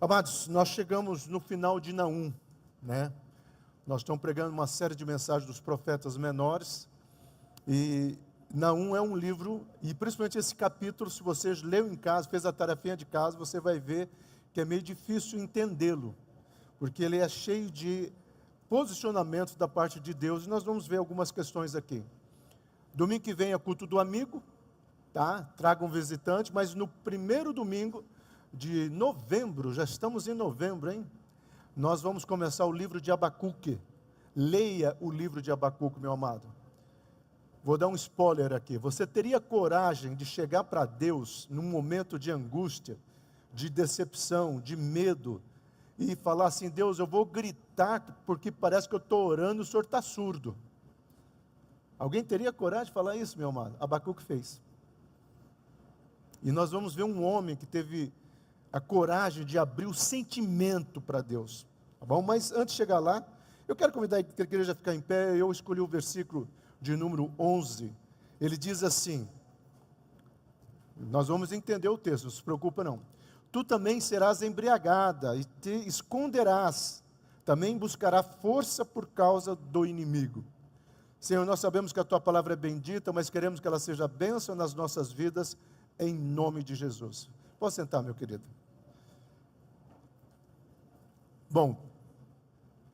Amados, nós chegamos no final de Naum, né? Nós estamos pregando uma série de mensagens dos profetas menores, e Naum é um livro, e principalmente esse capítulo, se você leu em casa, fez a tarefinha de casa, você vai ver que é meio difícil entendê-lo, porque ele é cheio de posicionamentos da parte de Deus, e nós vamos ver algumas questões aqui. Domingo que vem é culto do amigo, tá? Traga um visitante, mas no primeiro domingo de novembro, já estamos em novembro, hein? Nós vamos começar o livro de Abacuque. Leia o livro de Abacuque, meu amado. Vou dar um spoiler aqui. Você teria coragem de chegar para Deus num momento de angústia, de decepção, de medo, e falar assim: Deus, eu vou gritar porque parece que eu estou orando e o Senhor está surdo? Alguém teria coragem de falar isso, meu amado? Abacuque fez. E nós vamos ver um homem que teve a coragem de abrir o sentimento para Deus, tá bom? Mas antes de chegar lá, eu quero convidar a igreja a ficar em pé. Eu escolhi o versículo de número 11, ele diz assim, nós vamos entender o texto, não se preocupa não. Tu também serás embriagada e te esconderás, também buscará força por causa do inimigo. Senhor, nós sabemos que a Tua palavra é bendita, mas queremos que ela seja bênção nas nossas vidas, em nome de Jesus. Pode sentar, meu querido. Bom,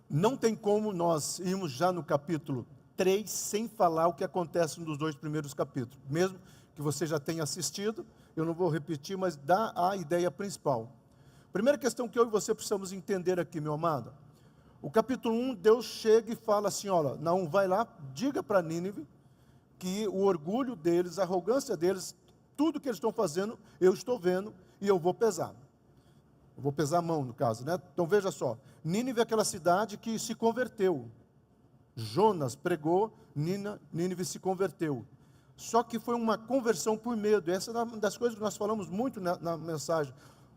não tem como nós irmos já no capítulo 3 sem falar o que acontece nos dois primeiros capítulos. Mesmo que você já tenha assistido, eu não vou repetir, mas dá a ideia principal. Primeira questão que eu e você precisamos entender aqui, meu amado. O capítulo 1, Deus chega e fala assim: olha, Naum, vai lá, diga para Nínive que o orgulho deles, a arrogância deles, tudo que eles estão fazendo, eu estou vendo e eu vou pesar. Eu vou pesar a mão, no caso, né? Então veja só, Nínive é aquela cidade que se converteu. Jonas pregou, Nínive se converteu. Só que foi uma conversão por medo. Essa é uma das coisas que nós falamos muito na mensagem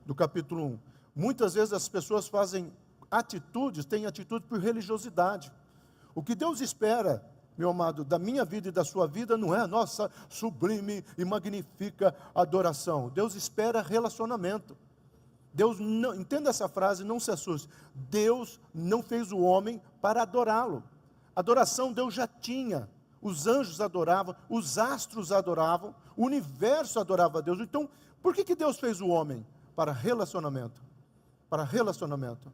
do capítulo 1. Muitas vezes as pessoas fazem atitudes, têm atitude por religiosidade. O que Deus espera, meu amado, da minha vida e da sua vida, não é a nossa sublime e magnífica adoração. Deus espera relacionamento. Deus não, entenda essa frase, não se assuste. Deus não fez o homem para adorá-lo. Adoração Deus já tinha. Os anjos adoravam, os astros adoravam, o universo adorava a Deus. Então, por que Deus fez o homem? Para relacionamento. Para relacionamento.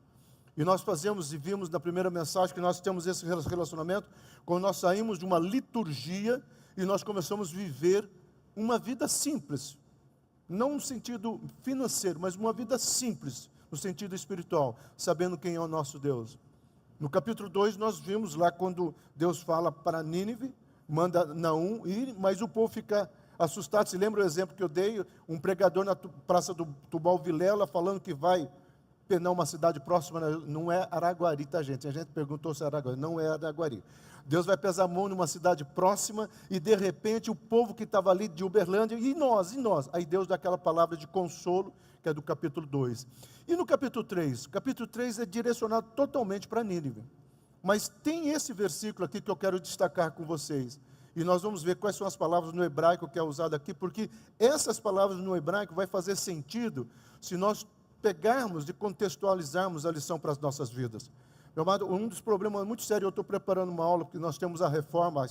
E nós fazemos e vimos na primeira mensagem que nós temos esse relacionamento quando nós saímos de uma liturgia e nós começamos a viver uma vida simples. Não no sentido financeiro, mas uma vida simples, no sentido espiritual, sabendo quem é o nosso Deus. No capítulo 2 nós vimos lá quando Deus fala para Nínive, manda Naum ir, mas o povo fica assustado. Se lembra o exemplo que eu dei? Um pregador na praça do Tubal Vilela falando que vai penar uma cidade próxima, não é Araguari, tá gente? A gente perguntou se é Araguari, não é Araguari. Deus vai pesar a mão numa cidade próxima e de repente o povo que estava ali de Uberlândia, e nós? Aí Deus dá aquela palavra de consolo, que é do capítulo 2. E no capítulo 3? O capítulo 3 é direcionado totalmente para Nínive. Mas tem esse versículo aqui que eu quero destacar com vocês. E nós vamos ver quais são as palavras no hebraico que é usado aqui, porque essas palavras no hebraico vai fazer sentido se nós pegarmos e contextualizarmos a lição para as nossas vidas. Meu amado, um dos problemas muito sérios, eu estou preparando uma aula, porque nós temos a reforma,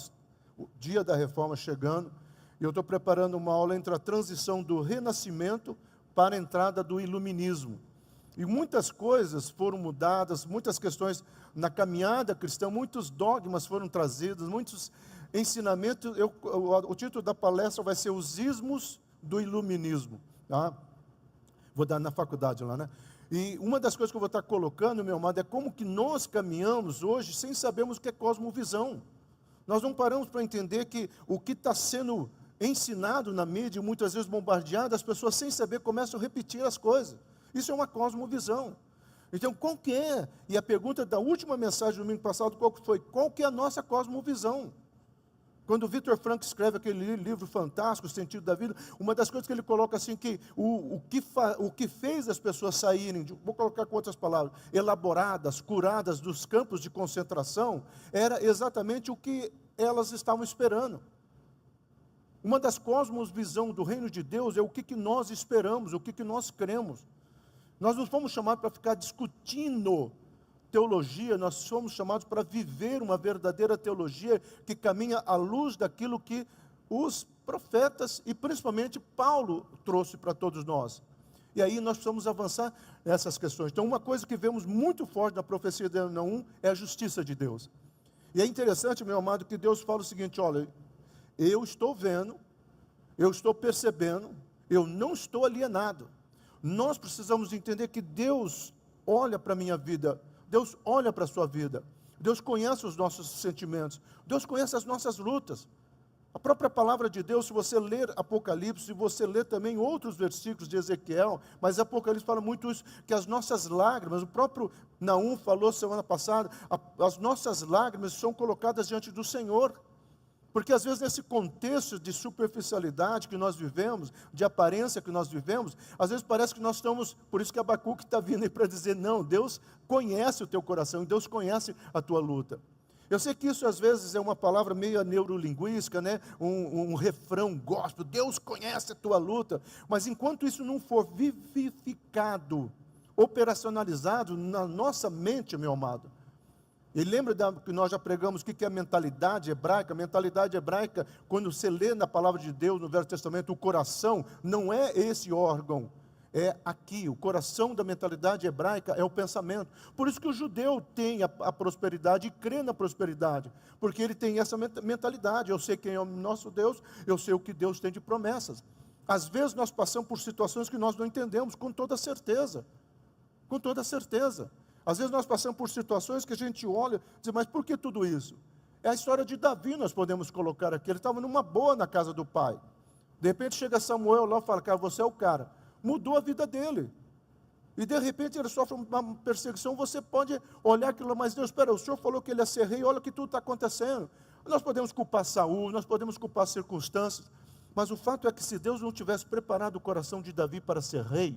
o dia da reforma chegando, e eu estou preparando uma aula entre a transição do renascimento para a entrada do iluminismo. E muitas coisas foram mudadas, muitas questões na caminhada cristã, muitos dogmas foram trazidos, muitos ensinamentos. O título da palestra vai ser Os Ismos do Iluminismo, tá? Vou dar na faculdade lá, né? E uma das coisas que eu vou estar colocando, meu amado, é como que nós caminhamos hoje sem sabermos o que é cosmovisão. Nós não paramos para entender que o que está sendo ensinado na mídia, muitas vezes bombardeado, as pessoas sem saber começam a repetir as coisas. Isso é uma cosmovisão. Então, qual que é? E a pergunta da última mensagem do domingo passado, qual que foi? Qual que é a nossa cosmovisão? Quando o Victor Frankl escreve aquele livro fantástico, O Sentido da Vida, uma das coisas que ele coloca assim, que o que fez as pessoas saírem, vou colocar com outras palavras, elaboradas, curadas dos campos de concentração, era exatamente o que elas estavam esperando. Uma das cosmosvisões do reino de Deus é o que nós esperamos, o que nós cremos. Nós não fomos chamados para ficar discutindo teologia, nós fomos chamados para viver uma verdadeira teologia que caminha à luz daquilo que os profetas e principalmente Paulo trouxe para todos nós. E aí nós precisamos avançar nessas questões. Então, uma coisa que vemos muito forte na profecia de Naum é a justiça de Deus. E é interessante, meu amado, que Deus fala o seguinte: olha, eu estou vendo, eu estou percebendo, eu não estou alienado. Nós precisamos entender que Deus olha para a minha vida, Deus olha para a sua vida, Deus conhece os nossos sentimentos, Deus conhece as nossas lutas. A própria palavra de Deus, se você ler Apocalipse, se você ler também outros versículos de Ezequiel, mas Apocalipse fala muito isso, que as nossas lágrimas, o próprio Naum falou semana passada, as nossas lágrimas são colocadas diante do Senhor. Porque às vezes nesse contexto de superficialidade que nós vivemos, de aparência que nós vivemos, às vezes parece que nós estamos, por isso que Abacuque está vindo aí para dizer, não, Deus conhece o teu coração, e Deus conhece a tua luta. Eu sei que isso às vezes é uma palavra meio neurolinguística, né? um refrão gospel, Deus conhece a tua luta, mas enquanto isso não for vivificado, operacionalizado na nossa mente, meu amado, e lembra que nós já pregamos o que é a mentalidade hebraica? A mentalidade hebraica, quando você lê na palavra de Deus, no Velho Testamento, o coração não é esse órgão, é aqui. O coração da mentalidade hebraica é o pensamento. Por isso que o judeu tem a prosperidade e crê na prosperidade, porque ele tem essa mentalidade. Eu sei quem é o nosso Deus, eu sei o que Deus tem de promessas. Às vezes nós passamos por situações que nós não entendemos, com toda certeza. Com toda certeza. Às vezes nós passamos por situações que a gente olha e diz, mas por que tudo isso? É a história de Davi, nós podemos colocar aqui. Ele estava numa boa na casa do pai. De repente chega Samuel lá e fala, cara, você é o cara. Mudou a vida dele. E de repente ele sofre uma perseguição, você pode olhar aquilo, mas Deus, espera, o Senhor falou que ele ia ser rei, olha o que tudo está acontecendo. Nós podemos culpar Saul, nós podemos culpar as circunstâncias, mas o fato é que se Deus não tivesse preparado o coração de Davi para ser rei,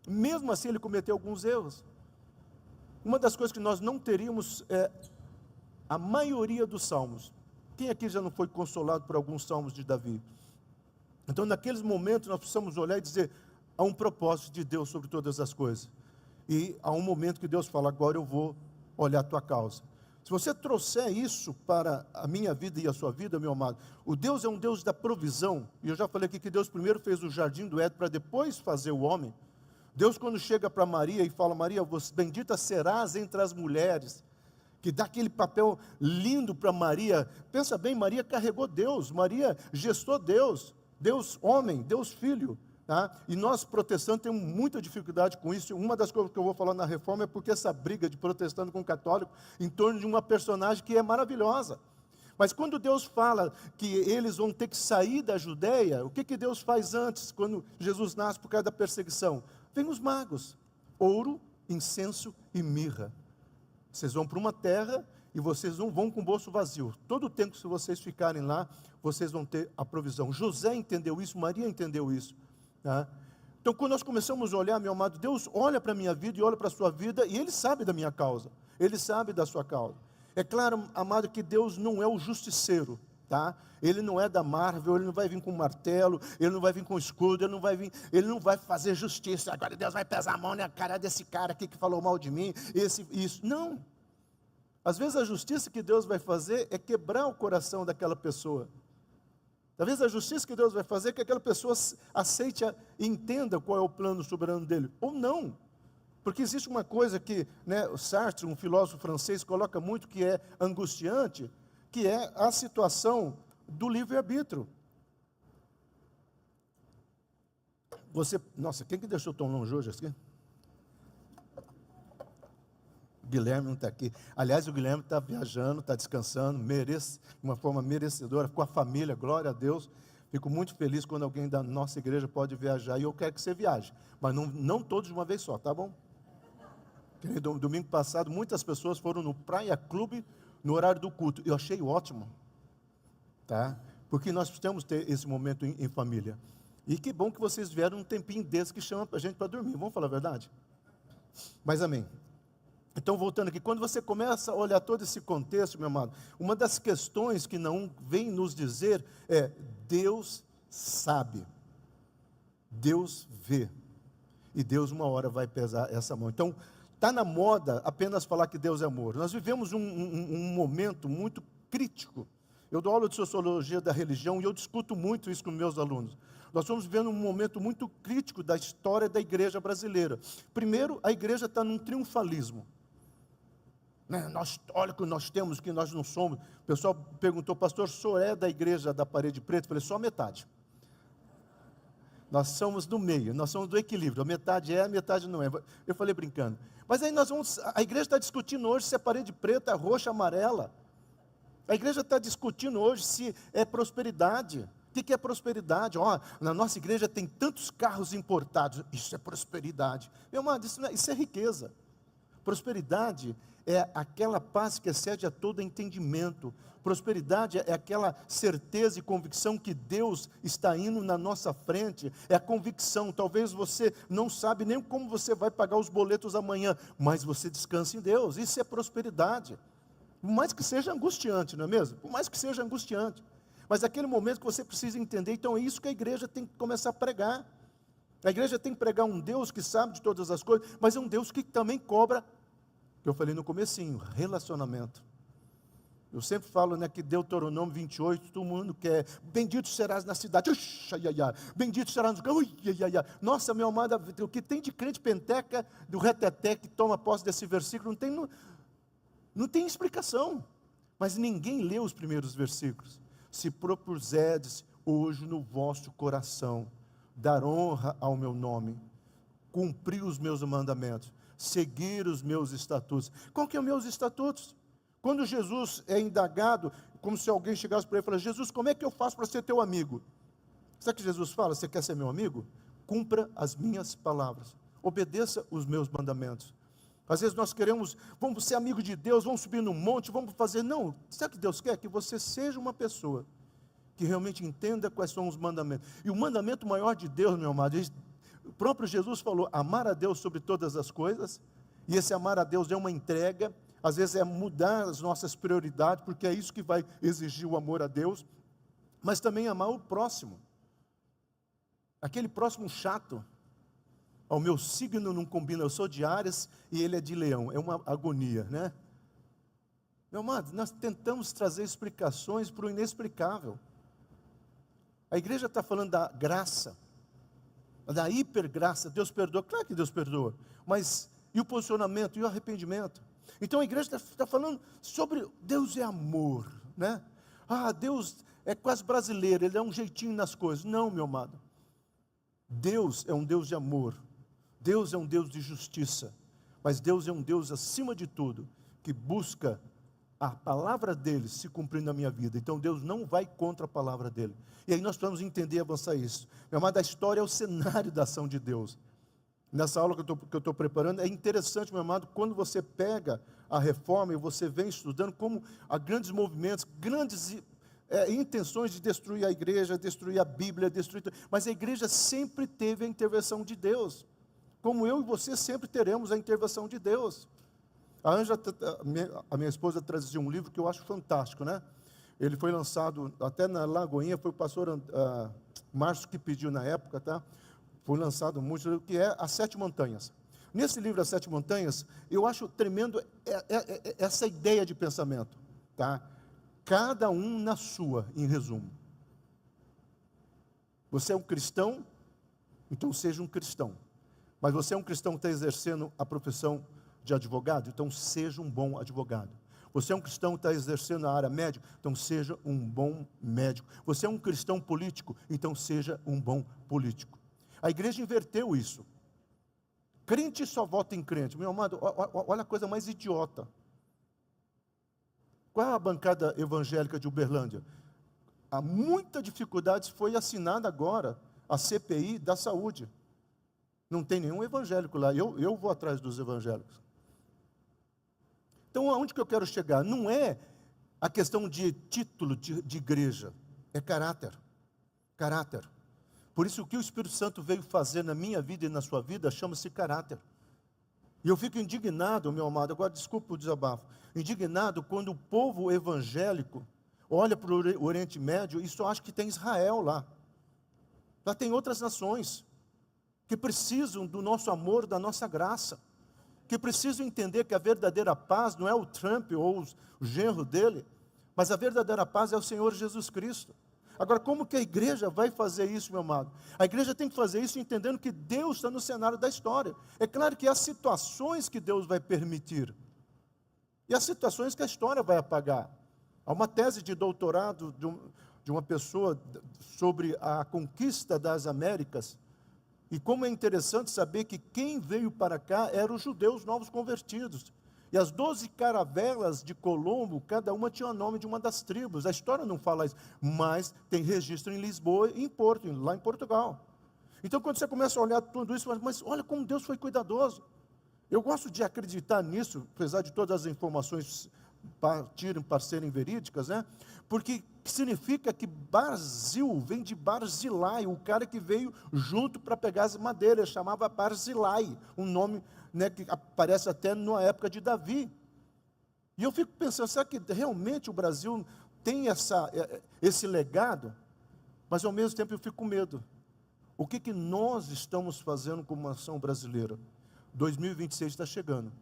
mesmo assim ele cometeu alguns erros. Uma das coisas que nós não teríamos é a maioria dos salmos. Quem aqui já não foi consolado por alguns salmos de Davi? Então, naqueles momentos, nós precisamos olhar e dizer, há um propósito de Deus sobre todas as coisas. E há um momento que Deus fala, agora eu vou olhar a tua causa. Se você trouxer isso para a minha vida e a sua vida, meu amado, o Deus é um Deus da provisão. E eu já falei aqui que Deus primeiro fez o jardim do Éden para depois fazer o homem. Deus, quando chega para Maria e fala, Maria, bendita serás entre as mulheres, que dá aquele papel lindo para Maria. Pensa bem, Maria carregou Deus, Maria gestou Deus, Deus homem, Deus filho. Tá? E nós protestantes temos muita dificuldade com isso. Uma das coisas que eu vou falar na reforma é porque essa briga de protestante com católico em torno de uma personagem que é maravilhosa. Mas quando Deus fala que eles vão ter que sair da Judéia, o que Deus faz antes, quando Jesus nasce por causa da perseguição? Vem os magos, ouro, incenso e mirra. Vocês vão para uma terra e vocês não vão com o bolso vazio. Todo o tempo que vocês ficarem lá, vocês vão ter a provisão. José entendeu isso, Maria entendeu isso. Tá? Então, quando nós começamos a olhar, meu amado, Deus olha para a minha vida e olha para a sua vida, e Ele sabe da minha causa, Ele sabe da sua causa. É claro, amado, que Deus não é o justiceiro, tá? Ele não é da Marvel, Ele não vai vir com martelo, Ele não vai vir com escudo, Ele não vai fazer justiça, agora Deus vai pesar a mão na cara desse cara aqui que falou mal de mim, isso, não. Às vezes a justiça que Deus vai fazer é quebrar o coração daquela pessoa. Talvez a justiça que Deus vai fazer é que aquela pessoa aceite e entenda qual é o plano soberano dele, ou não. Porque existe uma coisa que, né, o Sartre, um filósofo francês, coloca muito que é angustiante, que é a situação do livre-arbítrio. Nossa, quem que deixou tão longe hoje aqui? Guilherme não está aqui. Aliás, o Guilherme está viajando, está descansando, merece, de uma forma merecedora, com a família, glória a Deus. Fico muito feliz quando alguém da nossa igreja pode viajar, e eu quero que você viaje, mas não todos de uma vez só, tá bom? Domingo passado, muitas pessoas foram no Praia Clube, no horário do culto, eu achei ótimo, tá? Porque nós precisamos ter esse momento em família. E que bom que vocês vieram um tempinho desse que chama a gente para dormir, vamos falar a verdade? Mas amém. Então, voltando aqui, quando você começa a olhar todo esse contexto, meu amado, uma das questões que não vem nos dizer é, Deus sabe, Deus vê. E Deus uma hora vai pesar essa mão. Então, está na moda apenas falar que Deus é amor. Nós vivemos um momento muito crítico. Eu dou aula de sociologia da religião e eu discuto muito isso com meus alunos. Nós estamos vivendo um momento muito crítico da história da igreja brasileira. Primeiro, a igreja está num triunfalismo. Olha o que nós temos, que nós não somos. O pessoal perguntou, pastor, o senhor é da igreja da Parede Preta? Eu falei, só metade. Nós somos do meio, nós somos do equilíbrio. A metade é, a metade não é. Eu falei brincando. Mas aí a igreja está discutindo hoje se é parede preta, roxa, amarela. A igreja está discutindo hoje se é prosperidade. O que é prosperidade? Na nossa igreja tem tantos carros importados. Isso é prosperidade. Meu amado, isso é riqueza. Prosperidade é aquela paz que excede a todo entendimento. Prosperidade é aquela certeza e convicção que Deus está indo na nossa frente. É a convicção. Talvez você não sabe nem como você vai pagar os boletos amanhã, mas você descansa em Deus. Isso é prosperidade. Por mais que seja angustiante, não é mesmo? Por mais que seja angustiante. Mas aquele momento que você precisa entender, então é isso que a igreja tem que começar a pregar. A igreja tem que pregar um Deus que sabe de todas as coisas, mas é um Deus que também cobra, que eu falei no comecinho, relacionamento. Eu sempre falo, que Deuteronômio 28, todo mundo quer, bendito serás na cidade, bendito serás no campo, nossa, meu amado, o que tem de crente penteca, do reteté, que toma posse desse versículo, não tem explicação, mas ninguém lê os primeiros versículos. Se propuserdes hoje no vosso coração, dar honra ao meu nome, cumprir os meus mandamentos, seguir os meus estatutos. Qual que é os meus estatutos? Quando Jesus é indagado, como se alguém chegasse para ele e falasse, Jesus, como é que eu faço para ser teu amigo? Sabe o que Jesus fala? Você quer ser meu amigo? Cumpra as minhas palavras, obedeça os meus mandamentos. Às vezes nós queremos, vamos ser amigos de Deus, vamos subir no monte, vamos fazer, não, sabe o que Deus quer? Que você seja uma pessoa que realmente entenda quais são os mandamentos. E o mandamento maior de Deus, meu amado, o próprio Jesus falou, amar a Deus sobre todas as coisas, e esse amar a Deus é uma entrega, às vezes é mudar as nossas prioridades, porque é isso que vai exigir o amor a Deus, mas também amar o próximo, aquele próximo chato. O meu signo não combina, eu sou de Áries e ele é de Leão, é uma agonia, né? Meu amado, nós tentamos trazer explicações para o inexplicável. A igreja está falando da graça, da hipergraça, Deus perdoa, claro que Deus perdoa, mas e o posicionamento, e o arrependimento? Então a igreja está falando sobre Deus é amor, né? Deus é quase brasileiro, ele dá um jeitinho nas coisas. Não, meu amado, Deus é um Deus de amor, Deus é um Deus de justiça, mas Deus é um Deus acima de tudo, que busca a palavra dele se cumprir na minha vida. Então Deus não vai contra a palavra dele. E aí nós precisamos entender e avançar isso. Meu amado, a história é o cenário da ação de Deus. Nessa aula que eu estou preparando, é interessante, meu amado, quando você pega a reforma e você vem estudando como há grandes movimentos, grandes intenções de destruir a igreja, destruir a Bíblia, mas a igreja sempre teve a intervenção de Deus. Como eu e você sempre teremos a intervenção de Deus. A Ângela, a minha esposa, trazia um livro que eu acho fantástico, né? Ele foi lançado até na Lagoinha, foi o pastor Márcio que pediu na época, tá? Foi lançado muito, que é As Sete Montanhas. Nesse livro, As Sete Montanhas, eu acho tremendo essa ideia de pensamento, tá? Cada um na sua, em resumo. Você é um cristão, então seja um cristão. Mas você é um cristão que está exercendo a profissão de advogado, então seja um bom advogado. Você é um cristão que está exercendo a área médica, então seja um bom médico. Você é um cristão político, então seja um bom político. A igreja inverteu isso. Crente só vota em crente. Meu amado, olha a coisa mais idiota. Qual é a bancada evangélica de Uberlândia? Há muita dificuldade, foi assinada agora a CPI da saúde. Não tem nenhum evangélico lá, eu vou atrás dos evangélicos. Então, aonde que eu quero chegar? Não é a questão de título de igreja, é caráter. Caráter. Por isso, o que o Espírito Santo veio fazer na minha vida e na sua vida, chama-se caráter. E eu fico indignado, meu amado, agora desculpa o desabafo, indignado quando o povo evangélico olha para o Oriente Médio e só acha que tem Israel lá. Lá tem outras nações. que precisam do nosso amor, da nossa graça, que precisam entender que a verdadeira paz não é o Trump ou o genro dele, mas a verdadeira paz é o Senhor Jesus Cristo. Agora, como que a igreja vai fazer isso, meu amado? A igreja tem que fazer isso entendendo que Deus está no cenário da história. É claro que há situações que Deus vai permitir, e há situações que a história vai apagar. Há uma tese de doutorado de uma pessoa sobre a conquista das Américas, e como é interessante saber que quem veio para cá eram os judeus novos convertidos. E as 12 caravelas de Colombo, cada uma tinha o nome de uma das tribos. A história não fala isso, mas tem registro em Lisboa e em Porto, lá em Portugal. Então, quando você começa a olhar tudo isso, mas olha como Deus foi cuidadoso. Eu gosto de acreditar nisso, apesar de todas as informações partirem para serem verídicas, né? Porque significa que Barzil vem de Barzilai, o cara que veio junto para pegar as madeiras, chamava Barzilai, um nome, né, que aparece até na época de Davi. E eu fico pensando, será que realmente o Brasil tem esse legado? Mas ao mesmo tempo eu fico com medo. O que nós estamos fazendo como nação brasileira? 2026 está chegando.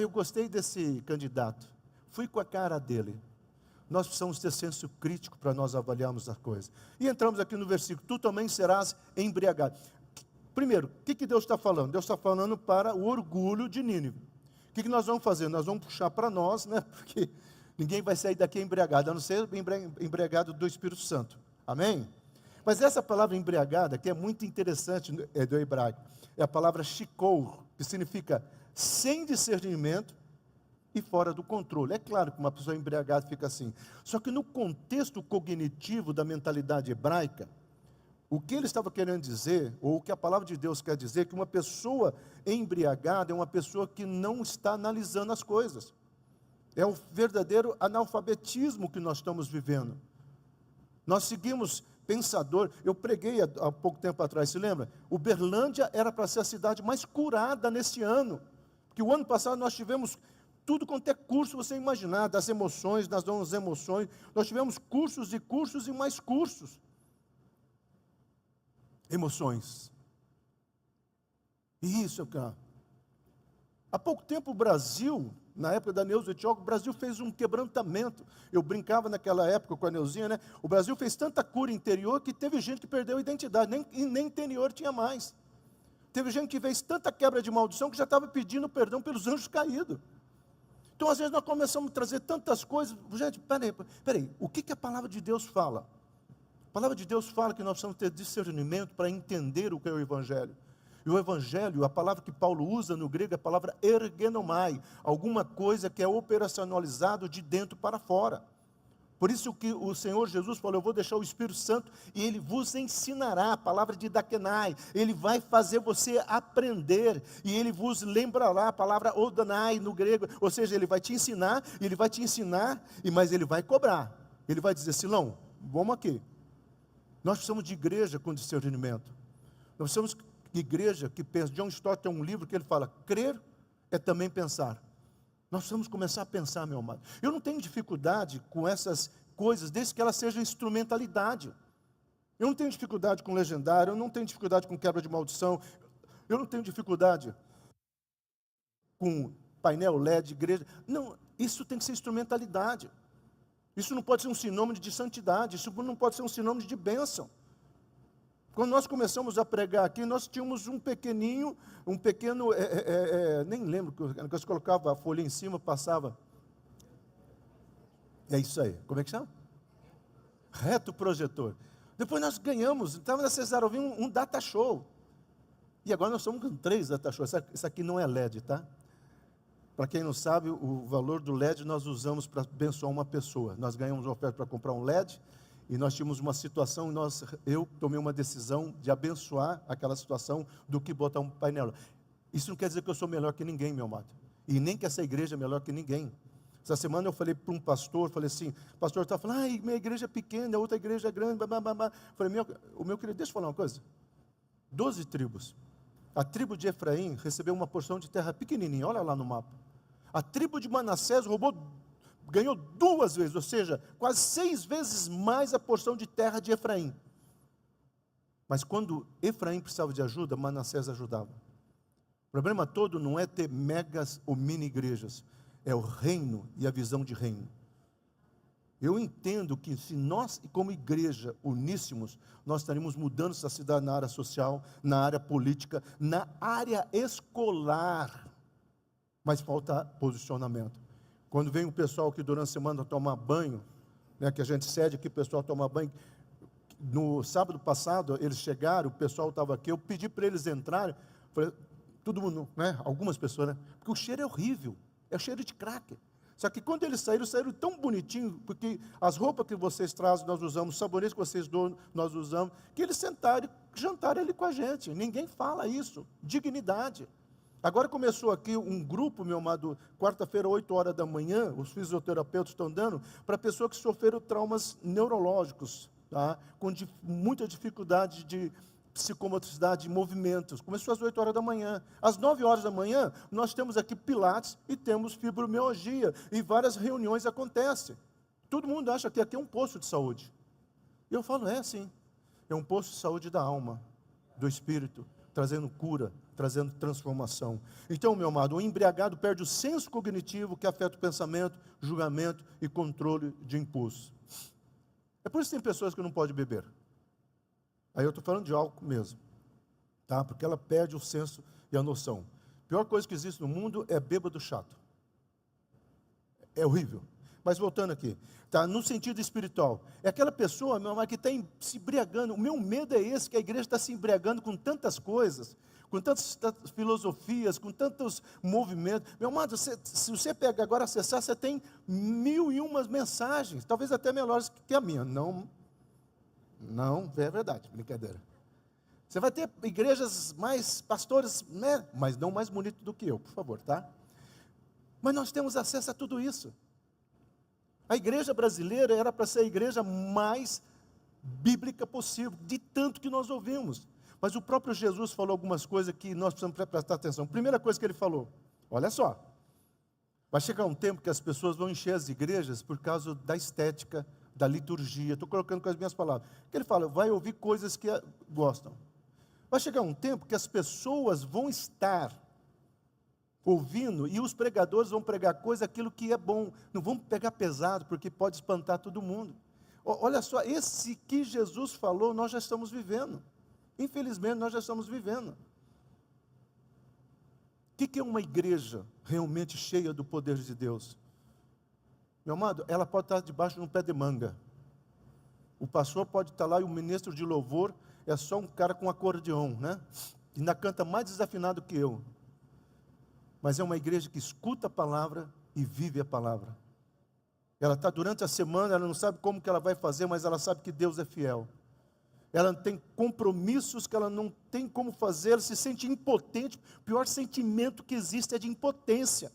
Eu gostei desse candidato, fui com a cara dele. Nós precisamos ter senso crítico para nós avaliarmos as coisas. E entramos aqui no versículo, tu também serás embriagado. Primeiro, o que Deus está falando? Deus está falando para o orgulho de Nínive. O que nós vamos fazer? Nós vamos puxar para nós, né? Porque ninguém vai sair daqui embriagado, a não ser embriagado do Espírito Santo. Amém? Mas essa palavra embriagada, que é muito interessante do hebraico, é a palavra shikor, que significa sem discernimento e fora do controle. É claro que uma pessoa embriagada fica assim. Só que no contexto cognitivo da mentalidade hebraica, o que ele estava querendo dizer, ou o que a palavra de Deus quer dizer, que uma pessoa embriagada é uma pessoa que não está analisando as coisas. É o verdadeiro analfabetismo que nós estamos vivendo. Nós seguimos pensador. Eu preguei há pouco tempo atrás, se lembra? Uberlândia era para ser a cidade mais curada nesse ano. Porque o ano passado nós tivemos tudo quanto é curso, você imaginar, das emoções, das nossas emoções. Nós tivemos cursos e cursos e mais cursos. Emoções. Isso, cara. Há pouco tempo o Brasil, na época da Neuza Etioca, o Brasil fez um quebrantamento. Eu brincava naquela época com a Neuzinha, né? O Brasil fez tanta cura interior que teve gente que perdeu a identidade, nem interior tinha mais. Teve gente que fez tanta quebra de maldição que já estava pedindo perdão pelos anjos caídos. Então, às vezes, nós começamos a trazer tantas coisas. Gente, peraí, o que a palavra de Deus fala? A palavra de Deus fala que nós precisamos ter discernimento para entender o que é o Evangelho. E o Evangelho, a palavra que Paulo usa no grego é a palavra ergenomai, alguma coisa que é operacionalizado de dentro para fora. Por isso que o Senhor Jesus falou, eu vou deixar o Espírito Santo e Ele vos ensinará, a palavra de dakenai, Ele vai fazer você aprender, e Ele vos lembrará, a palavra odanai no grego, ou seja, Ele vai te ensinar, mas Ele vai cobrar. Ele vai dizer, Silão, vamos aqui. Nós precisamos de igreja com discernimento. Nós precisamos de igreja que pensa. John Stott tem um livro que ele fala, crer é também pensar. Nós precisamos começar a pensar, meu amado. Eu não tenho dificuldade com essas coisas, desde que elas sejam instrumentalidade. Eu não tenho dificuldade com legendário, eu não tenho dificuldade com quebra de maldição, eu não tenho dificuldade com painel LED, igreja. Não, isso tem que ser instrumentalidade. Isso não pode ser um sinônimo de santidade, isso não pode ser um sinônimo de bênção. Quando nós começamos a pregar aqui, nós tínhamos um pequeno, nem lembro, que você colocava a folha em cima, passava. É isso aí. Como é que chama? Reto projetor. Depois nós ganhamos, estava na Cesar ouvindo um data show. E agora nós estamos com 3 data shows. Isso aqui não é LED, tá? Para quem não sabe, o valor do LED nós usamos para abençoar uma pessoa. Nós ganhamos uma oferta para comprar um LED. E nós tínhamos uma situação, eu tomei uma decisão de abençoar aquela situação do que botar um painel. Isso não quer dizer que eu sou melhor que ninguém, meu amado. E nem que essa igreja é melhor que ninguém. Essa semana eu falei para um pastor, falei assim, o pastor está falando, minha igreja é pequena, a outra igreja é grande, Falei, o meu querido, deixa eu falar uma coisa. 12 tribos. A tribo de Efraim recebeu uma porção de terra pequenininha, olha lá no mapa. A tribo de Manassés ganhou 2 vezes, ou seja, quase 6 vezes mais a porção de terra de Efraim. Mas quando Efraim precisava de ajuda, Manassés ajudava. O problema todo não é ter megas ou mini igrejas, é o reino e a visão de reino. Eu entendo que se nós, como igreja, uníssemos, nós estaríamos mudando essa cidade na área social, na área política, na área escolar. Mas falta posicionamento. Quando vem o pessoal que durante a semana tomar banho, né, que a gente cede aqui, o pessoal toma banho. No sábado passado, eles chegaram, o pessoal estava aqui, eu pedi para eles entrarem, falei, todo mundo, né, algumas pessoas, né, porque o cheiro é horrível, é cheiro de crack. Só que quando eles saíram tão bonitinho, porque as roupas que vocês trazem, nós usamos, os sabonetes que vocês dão, nós usamos, que eles sentaram e jantaram ali com a gente. Ninguém fala isso. Dignidade. Agora começou aqui um grupo, meu amado, quarta-feira, 8 horas da manhã, os fisioterapeutas estão dando, para pessoas que sofreram traumas neurológicos, tá? Com muita dificuldade de psicomotricidade, de movimentos. Começou às 8 horas da manhã. Às 9 horas da manhã, nós temos aqui pilates e temos fibromialgia. E várias reuniões acontecem. Todo mundo acha que aqui é um posto de saúde. E eu falo, é sim. É um posto de saúde da alma, do espírito, trazendo cura, trazendo transformação. Então, meu amado, o embriagado perde o senso cognitivo que afeta o pensamento, julgamento e controle de impulso. É por isso que tem pessoas que não podem beber. Aí eu estou falando de álcool mesmo, tá? Porque ela perde o senso e a noção. A pior coisa que existe no mundo é bêbado chato. É horrível. Mas voltando aqui, tá? No sentido espiritual, é aquela pessoa, meu amado, que está se embriagando. O meu medo é esse, que a igreja está se embriagando com tantas coisas, com tantas filosofias, com tantos movimentos. Meu amado, se você pega agora, acessar, você tem 1001 mensagens, talvez até melhores que a minha. Não, é verdade, brincadeira. Você vai ter igrejas mais, pastores, né? Mas não mais bonitos do que eu, por favor, tá? Mas nós temos acesso a tudo isso. A igreja brasileira era para ser a igreja mais bíblica possível, de tanto que nós ouvimos. Mas o próprio Jesus falou algumas coisas que nós precisamos prestar atenção. Primeira coisa que ele falou, olha só, vai chegar um tempo que as pessoas vão encher as igrejas por causa da estética, da liturgia, estou colocando com as minhas palavras. Que ele fala, vai ouvir coisas que gostam. Vai chegar um tempo que as pessoas vão estar ouvindo e os pregadores vão pregar aquilo que é bom. Não vão pegar pesado, porque pode espantar todo mundo. Olha só, esse que Jesus falou, nós já estamos vivendo. Infelizmente, nós já estamos vivendo. O que é uma igreja realmente cheia do poder de Deus? Meu amado, ela pode estar debaixo de um pé de manga. O pastor pode estar lá e o ministro de louvor é só um cara com acordeão, né? E ainda canta mais desafinado que eu. Mas é uma igreja que escuta a palavra e vive a palavra. Ela está durante a semana, ela não sabe como que ela vai fazer, mas ela sabe que Deus é fiel. Ela tem compromissos que ela não tem como fazer, ela se sente impotente. O pior sentimento que existe é de impotência.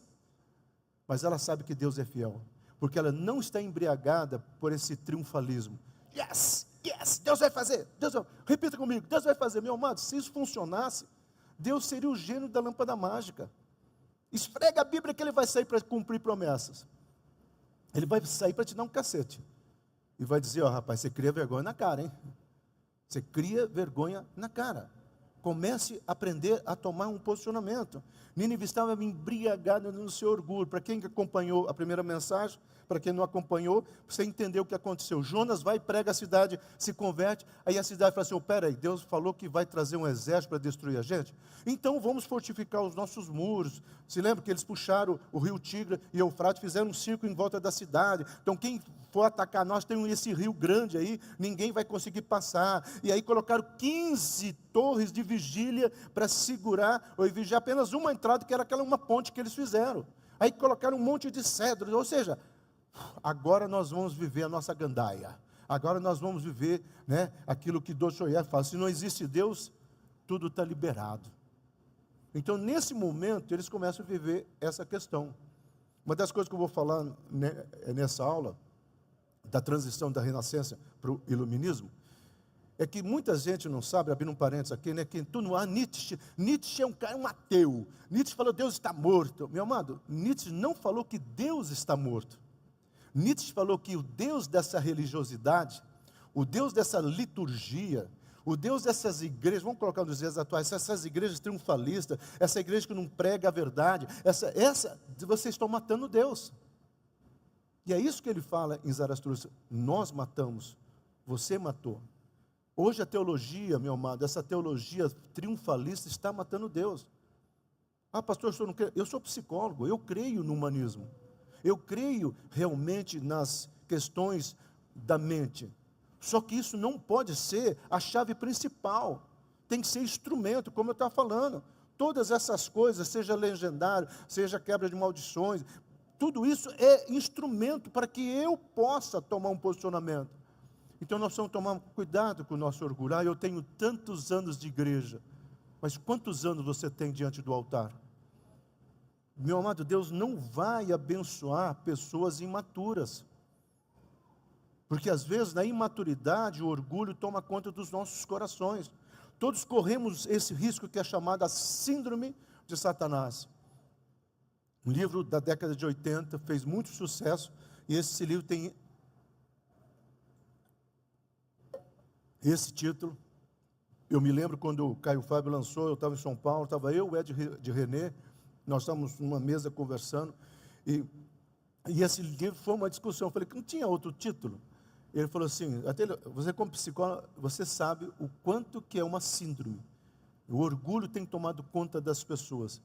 Mas ela sabe que Deus é fiel. Porque ela não está embriagada por esse triunfalismo. Yes, Deus vai fazer. Repita comigo, Deus vai fazer. Meu amado, se isso funcionasse, Deus seria o gênio da lâmpada mágica. Esfrega a Bíblia que ele vai sair para cumprir promessas. Ele vai sair para te dar um cacete. E vai dizer, rapaz, você cria vergonha na cara, hein? Você cria vergonha na cara. Comece a aprender a tomar um posicionamento. Nínive estava embriagada no seu orgulho. Para quem acompanhou a primeira mensagem, para quem não acompanhou, você entendeu o que aconteceu. Jonas vai, prega a cidade, se converte, aí a cidade fala assim, peraí, Deus falou que vai trazer um exército para destruir a gente? Então vamos fortificar os nossos muros. Se lembra que eles puxaram o rio Tigre e Eufrates, fizeram um círculo em volta da cidade. Então quem for atacar nós, tem esse rio grande aí, ninguém vai conseguir passar. E aí colocaram 15 torres de vigília para segurar, ou vigiar apenas uma entrada, que era uma ponte que eles fizeram. Aí colocaram um monte de cedros, ou seja, agora nós vamos viver a nossa gandaia. Agora nós vamos viver, né, aquilo que Dostoiévski fala, se não existe Deus, tudo está liberado. Então, nesse momento, eles começam a viver essa questão. Uma das coisas que eu vou falar nessa aula, da transição da Renascença para o Iluminismo, é que muita gente não sabe, abrindo um parênteses aqui, né, que tu não há Nietzsche é um cara, um ateu. Nietzsche falou, Deus está morto. Meu amado, Nietzsche não falou que Deus está morto. Nietzsche falou que o Deus dessa religiosidade, o Deus dessa liturgia, O Deus dessas igrejas, vamos colocar nos dias atuais, essas igrejas triunfalistas, essa igreja que não prega a verdade, vocês estão matando Deus. E é isso que ele fala em Zaratustra: nós matamos, você matou. Hoje a teologia, meu amado, essa teologia triunfalista está matando Deus. Ah, pastor, eu não creio. Eu sou psicólogo, eu creio no humanismo. Eu creio realmente nas questões da mente. Só que isso não pode ser a chave principal. Tem que ser instrumento, como eu estava falando. Todas essas coisas, seja legendário, seja quebra de maldições, tudo isso é instrumento para que eu possa tomar um posicionamento. Então nós precisamos tomar cuidado com o nosso orgulho. Ah, eu tenho tantos anos de igreja. Mas quantos anos você tem diante do altar? Meu amado, Deus não vai abençoar pessoas imaturas. Porque às vezes na imaturidade o orgulho toma conta dos nossos corações. Todos corremos esse risco que é chamado a síndrome de Satanás. Um livro da década de 80 fez muito sucesso, e esse livro tem esse título. Eu me lembro quando o Caio Fábio lançou, eu estava em São Paulo, estava eu, o Ed de René, nós estávamos numa mesa conversando, e esse livro foi uma discussão. Eu falei que não tinha outro título. Ele falou assim: você como psicólogo, você sabe o quanto que é uma síndrome. O orgulho tem tomado conta das pessoas.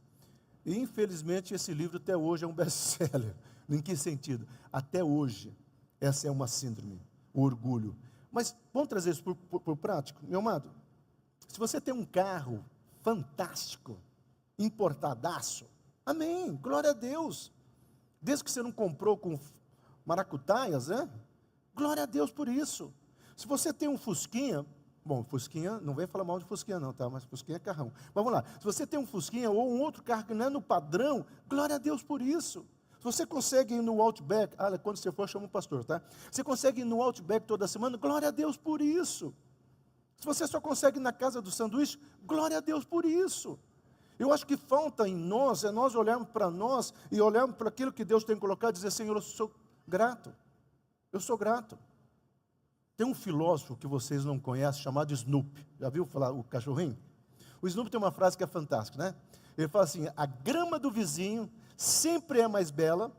E infelizmente esse livro até hoje é um best-seller. Em que sentido? Até hoje, essa é uma síndrome, o orgulho. Mas vamos trazer isso por prático. Meu amado, se você tem um carro fantástico, importadaço, amém, glória a Deus. Desde que você não comprou com maracutaias, né? Glória a Deus por isso. Se você tem um Fusquinha, bom, Fusquinha, não vem falar mal de Fusquinha não, tá? Mas Fusquinha é carrão. Mas vamos lá, se você tem um Fusquinha ou um outro carro que não é no padrão, glória a Deus por isso. Se você consegue ir no Outback, quando você for, chama o pastor, tá? Você consegue ir no Outback toda semana, glória a Deus por isso. Se você só consegue ir na casa do sanduíche, glória a Deus por isso. Eu acho que falta em nós, é nós olharmos para nós e olharmos para aquilo que Deus tem colocado e dizer: Senhor, eu sou grato. Eu sou grato. Tem um filósofo que vocês não conhecem, chamado Snoopy. Já viu falar o cachorrinho? O Snoopy tem uma frase que é fantástica, né? Ele fala assim: a grama do vizinho sempre é mais bela,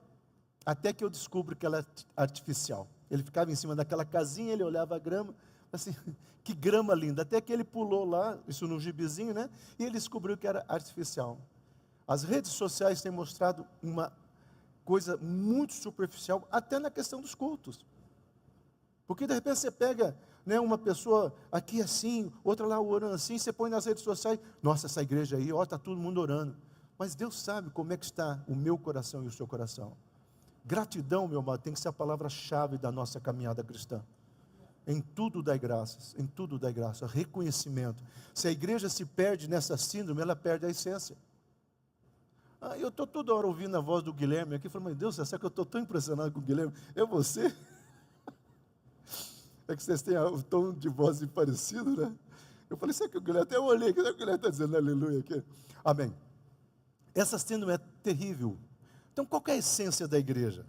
até que eu descubro que ela é artificial. Ele ficava em cima daquela casinha, ele olhava a grama, assim, que grama linda. Até que ele pulou lá, isso no gibizinho, né? E ele descobriu que era artificial. As redes sociais têm mostrado uma coisa muito superficial, até na questão dos cultos. Porque de repente você pega, né, uma pessoa aqui assim, outra lá orando assim, você põe nas redes sociais: nossa, essa igreja aí, está todo mundo orando. Mas Deus sabe como é que está o meu coração e o seu coração. Gratidão, meu amado, tem que ser a palavra-chave da nossa caminhada cristã. Em tudo dai graças, em tudo dai graça, reconhecimento. Se a igreja se perde nessa síndrome, ela perde a essência. Eu estou toda hora ouvindo a voz do Guilherme aqui, falando: meu Deus, será que eu estou tão impressionado com o Guilherme? É você? É que vocês têm o tom de voz parecido, né? Eu falei: será que o Guilherme, até eu olhei aqui, será que o Guilherme está dizendo aleluia aqui? Amém. Essa síndrome é terrível. Então, qual que é a essência da igreja?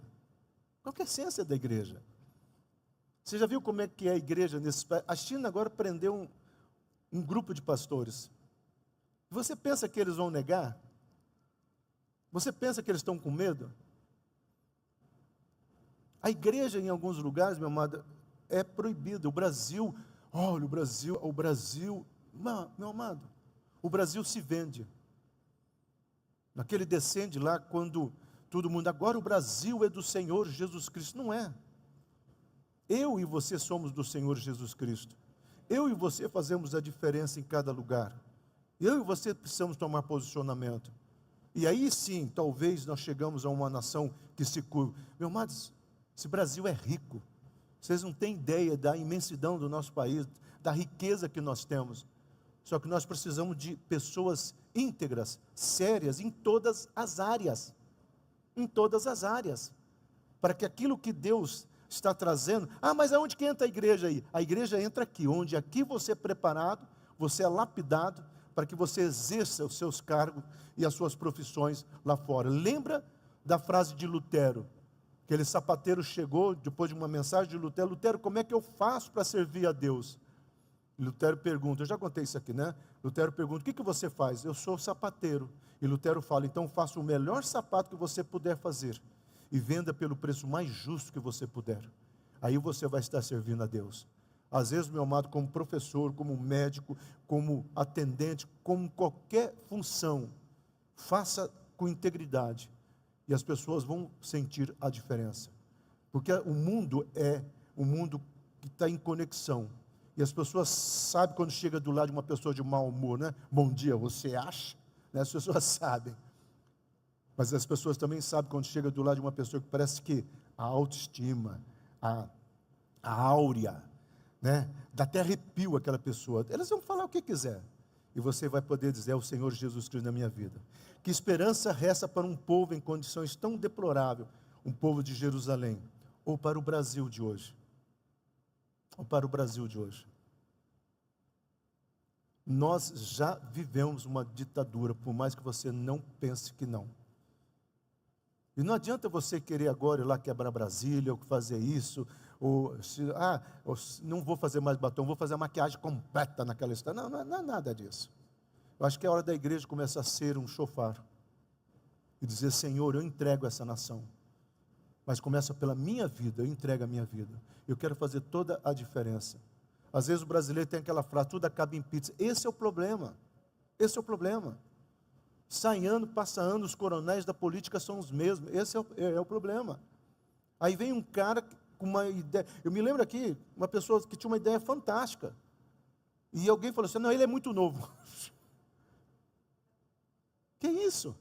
Qual que é a essência da igreja? Você já viu como é que é a igreja nesse país? A China agora prendeu um grupo de pastores. Você pensa que eles vão negar? Você pensa que eles estão com medo? A igreja em alguns lugares, meu amado, é proibida. O Brasil, olha, o Brasil, meu amado, o Brasil se vende. Naquele descende lá, quando todo mundo, agora o Brasil é do Senhor Jesus Cristo. Não é. Eu e você somos do Senhor Jesus Cristo. Eu e você fazemos a diferença em cada lugar. Eu e você precisamos tomar posicionamento. E aí sim, talvez nós chegamos a uma nação que se curva. Meu amado, esse Brasil é rico. Vocês não têm ideia da imensidão do nosso país, da riqueza que nós temos. Só que nós precisamos de pessoas íntegras, sérias, em todas as áreas. Em todas as áreas. Para que aquilo que Deus está trazendo... mas aonde que entra a igreja aí? A igreja entra aqui, onde aqui você é preparado, você é lapidado, para que você exerça os seus cargos e as suas profissões lá fora. Lembra da frase de Lutero? Aquele sapateiro chegou, depois de uma mensagem de Lutero: Lutero, como é que eu faço para servir a Deus? Lutero pergunta, eu já contei isso aqui, né? Lutero pergunta, o que você faz? Eu sou sapateiro. E Lutero fala, então faça o melhor sapato que você puder fazer e venda pelo preço mais justo que você puder. Aí você vai estar servindo a Deus. Às vezes, meu amado, como professor, como médico, como atendente, como qualquer função, faça com integridade e as pessoas vão sentir a diferença. Porque o mundo é um mundo que está em conexão. E as pessoas sabem quando chega do lado de uma pessoa de mau humor, né? Bom dia, você acha? Né? As pessoas sabem. Mas as pessoas também sabem quando chega do lado de uma pessoa que parece que a autoestima, a áurea, né? Dá até arrepio aquela pessoa. Eles vão falar o que quiser. E você vai poder dizer, é o Senhor Jesus Cristo na minha vida. Que esperança resta para um povo em condições tão deploráveis, um povo de Jerusalém, ou para o Brasil de hoje. Ou para o Brasil de hoje. Nós já vivemos uma ditadura, por mais que você não pense que não. E não adianta você querer agora ir lá quebrar Brasília, ou fazer isso, ou não vou fazer mais batom, vou fazer a maquiagem completa naquela história. Não é nada disso. Eu acho que é hora da igreja começar a ser um chofar. E dizer, Senhor, eu entrego essa nação. Mas começa pela minha vida, eu entrego a minha vida. Eu quero fazer toda a diferença. Às vezes o brasileiro tem aquela frase, tudo acaba em pizza. Esse é o problema. Esse é o problema. Sai ano, passa ano, os coronéis da política são os mesmos. Esse é o problema. Aí vem um cara com uma ideia. Eu me lembro aqui, uma pessoa que tinha uma ideia fantástica. E alguém falou assim, não, ele é muito novo. Que isso?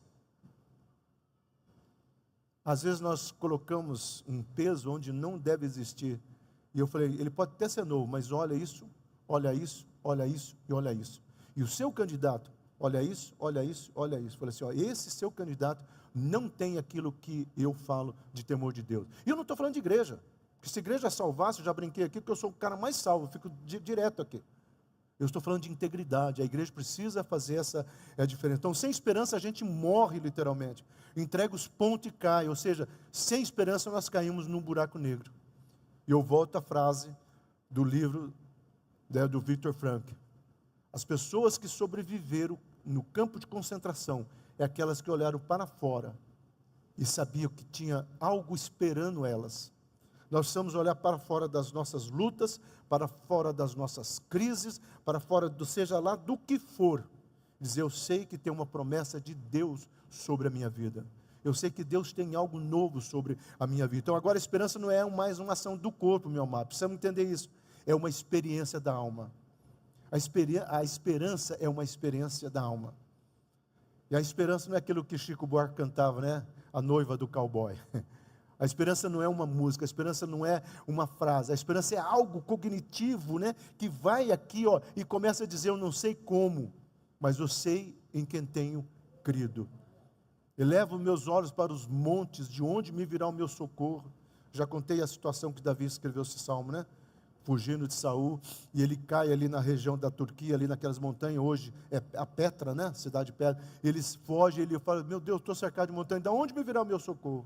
Às vezes nós colocamos um peso onde não deve existir. E eu falei, ele pode até ser novo, mas olha isso, olha isso, olha isso e olha isso. E o seu candidato, olha isso, olha isso, olha isso. Eu falei assim, esse seu candidato não tem aquilo que eu falo de temor de Deus. E eu não estou falando de igreja. Porque se a igreja salvasse, eu já brinquei aqui, porque eu sou o cara mais salvo, eu fico direto aqui. Eu estou falando de integridade, a igreja precisa fazer essa diferença. Então, sem esperança a gente morre literalmente. Entrega os pontos e cai, ou seja, sem esperança nós caímos num buraco negro. E eu volto à frase do livro do Viktor Frankl. As pessoas que sobreviveram no campo de concentração, é aquelas que olharam para fora e sabiam que tinha algo esperando elas. Nós precisamos olhar para fora das nossas lutas, para fora das nossas crises, para fora do seja lá do que for. Dizer, eu sei que tem uma promessa de Deus sobre a minha vida. Eu sei que Deus tem algo novo sobre a minha vida. Então agora a esperança não é mais uma ação do corpo, meu amado. Precisamos entender isso. É uma experiência da alma. A esperança é uma experiência da alma. E a esperança não é aquilo que Chico Buarque cantava, né? A noiva do cowboy. A esperança não é uma música, a esperança não é uma frase, a esperança é algo cognitivo, né? Que vai aqui, e começa a dizer, eu não sei como, mas eu sei em quem tenho crido. Elevo meus olhos para os montes, de onde me virá o meu socorro. Já contei a situação que Davi escreveu esse salmo, né? Fugindo de Saul, e ele cai ali na região da Turquia, ali naquelas montanhas, hoje é a Petra, né? Cidade de Petra. Eles fogem, ele fala, meu Deus, estou cercado de montanha, de onde me virá o meu socorro?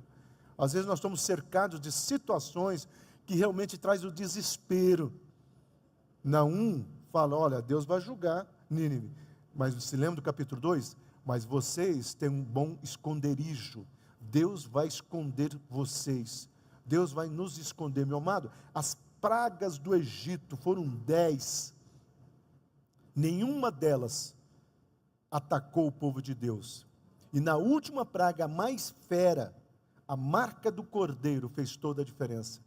Às vezes nós estamos cercados de situações que realmente traz o desespero. Naum fala, olha, Deus vai julgar Nínive. Mas se lembra do capítulo 2? Mas vocês têm um bom esconderijo. Deus vai esconder vocês. Deus vai nos esconder, meu amado. As pragas do Egito foram 10. Nenhuma delas atacou o povo de Deus. E na última praga, a mais fera, a marca do cordeiro fez toda a diferença.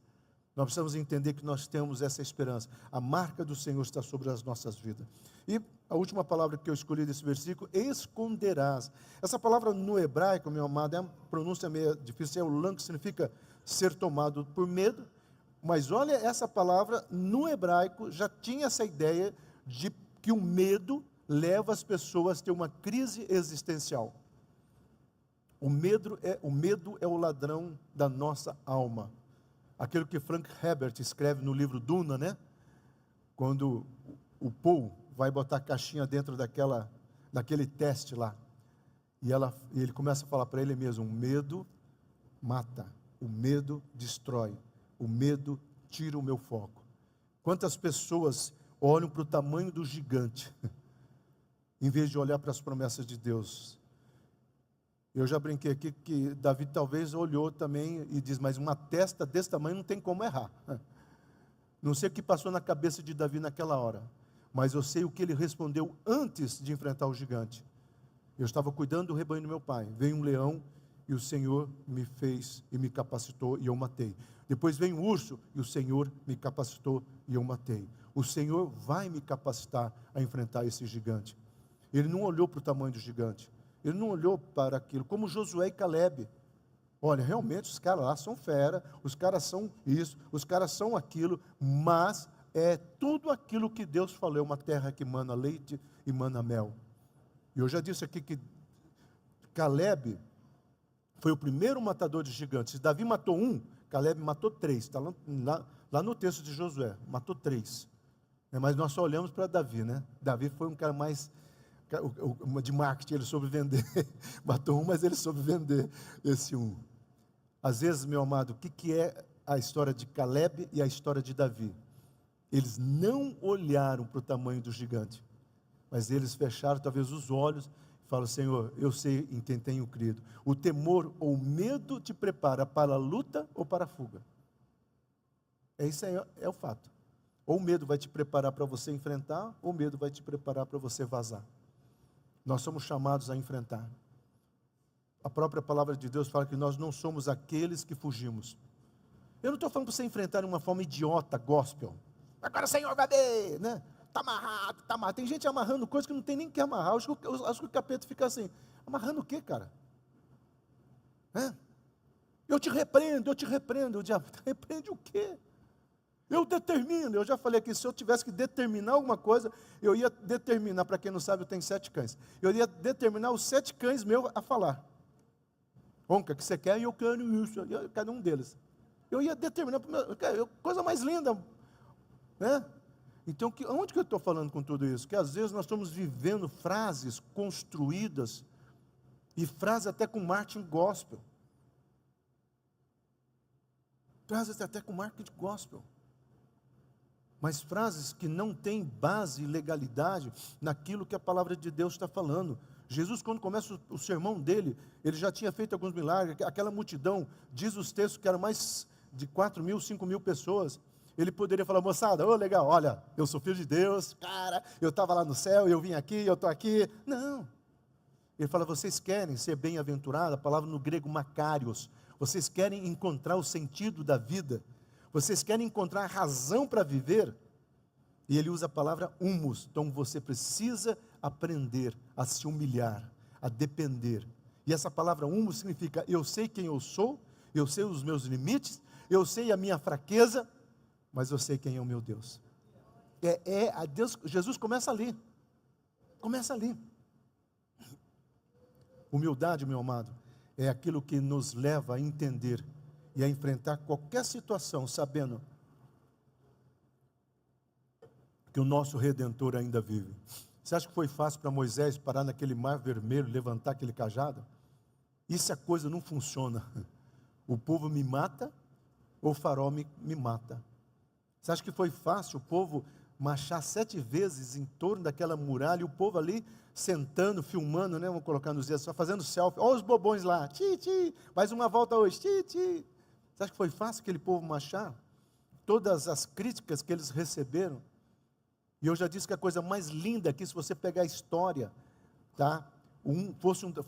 Nós precisamos entender que nós temos essa esperança. A marca do Senhor está sobre as nossas vidas. E a última palavra que eu escolhi desse versículo, esconderás. Essa palavra no hebraico, meu amado, é uma pronúncia meio difícil, é o lam, que significa ser tomado por medo. Mas olha, essa palavra no hebraico já tinha essa ideia de que o medo leva as pessoas a ter uma crise existencial. O medo é o ladrão da nossa alma. Aquilo que Frank Herbert escreve no livro Duna, né? Quando o Paul vai botar a caixinha dentro daquele teste lá. E ele começa a falar para ele mesmo, o medo mata, o medo destrói, o medo tira o meu foco. Quantas pessoas olham para o tamanho do gigante, em vez de olhar para as promessas de Deus. Eu já brinquei aqui que Davi talvez olhou também e diz, mas uma testa desse tamanho não tem como errar. Não sei o que passou na cabeça de Davi naquela hora, mas eu sei o que ele respondeu antes de enfrentar o gigante. Eu estava cuidando do rebanho do meu pai, veio um leão e o Senhor me fez e me capacitou e eu matei. Depois veio um urso e o Senhor me capacitou e eu matei. O Senhor vai me capacitar a enfrentar esse gigante. Ele não olhou para o tamanho do gigante, ele não olhou para aquilo, como Josué e Caleb. Olha, realmente os caras lá são fera, os caras são isso, os caras são aquilo, mas é tudo aquilo que Deus falou, é uma terra que mana leite e mana mel. E eu já disse aqui que Caleb foi o primeiro matador de gigantes. Davi matou um, Caleb matou 3, está lá no texto de Josué, matou 3. Mas nós só olhamos para Davi, né? Davi foi um cara mais de marketing, ele soube vender. Matou um, mas ele soube vender esse um. Às vezes, meu amado, o que é a história de Caleb e a história de Davi? Eles não olharam para o tamanho do gigante, mas eles fecharam talvez os olhos e falaram, Senhor, eu sei em quem tenho crido. O temor ou o medo te prepara para a luta ou para a fuga. Isso aí é o fato. Ou o medo vai te preparar para você enfrentar, ou o medo vai te preparar para você vazar. Nós somos chamados a enfrentar. A própria palavra de Deus fala que nós não somos aqueles que fugimos. Eu não estou falando para você enfrentar de uma forma idiota, gospel. Agora o Senhor vai ver, né? Está amarrado, está amarrado. Tem gente amarrando coisas que não tem nem que amarrar. Acho que o capeta fica assim, amarrando o quê, cara? Eu te repreendo. O diabo, repreende o quê? Eu determino, eu já falei aqui, se eu tivesse que determinar alguma coisa, eu ia determinar, para quem não sabe, eu tenho 7 cães. Eu ia determinar os 7 cães meus a falar. Onca, que você quer? E eu quero isso, cada um deles. Eu ia determinar, coisa mais linda, né? Então, onde que eu estou falando com tudo isso? Que às vezes nós estamos vivendo frases construídas, e frases até com marketing gospel. Frases até com marketing gospel. Mas frases que não têm base e legalidade naquilo que a palavra de Deus está falando. Jesus, quando começa o sermão dele, ele já tinha feito alguns milagres, aquela multidão, diz os textos que eram mais de 4.000, 5.000 pessoas, ele poderia falar, moçada, legal, olha, eu sou filho de Deus, cara, eu estava lá no céu, eu vim aqui, eu estou aqui. Não. Ele fala, vocês querem ser bem-aventurados, a palavra no grego makarios, vocês querem encontrar o sentido da vida, vocês querem encontrar a razão para viver? E ele usa a palavra humus. Então você precisa aprender a se humilhar, a depender. E essa palavra humus significa, eu sei quem eu sou, eu sei os meus limites, eu sei a minha fraqueza, mas eu sei quem é o meu Deus. A Deus. Jesus começa ali. Começa ali. Humildade, meu amado, é aquilo que nos leva a entender e a enfrentar qualquer situação, sabendo que o nosso Redentor ainda vive. Você acha que foi fácil para Moisés parar naquele mar vermelho, levantar aquele cajado? E se a coisa não funciona? O povo me mata, ou o faraó me mata? Você acha que foi fácil o povo marchar 7 vezes em torno daquela muralha, e o povo ali sentando, filmando, né? Vamos colocar nos dias, só fazendo selfie, olha os bobões lá, mais uma volta hoje, Você acha que foi fácil aquele povo marchar? Todas as críticas que eles receberam, e eu já disse que a coisa mais linda aqui, se você pegar a história, tá?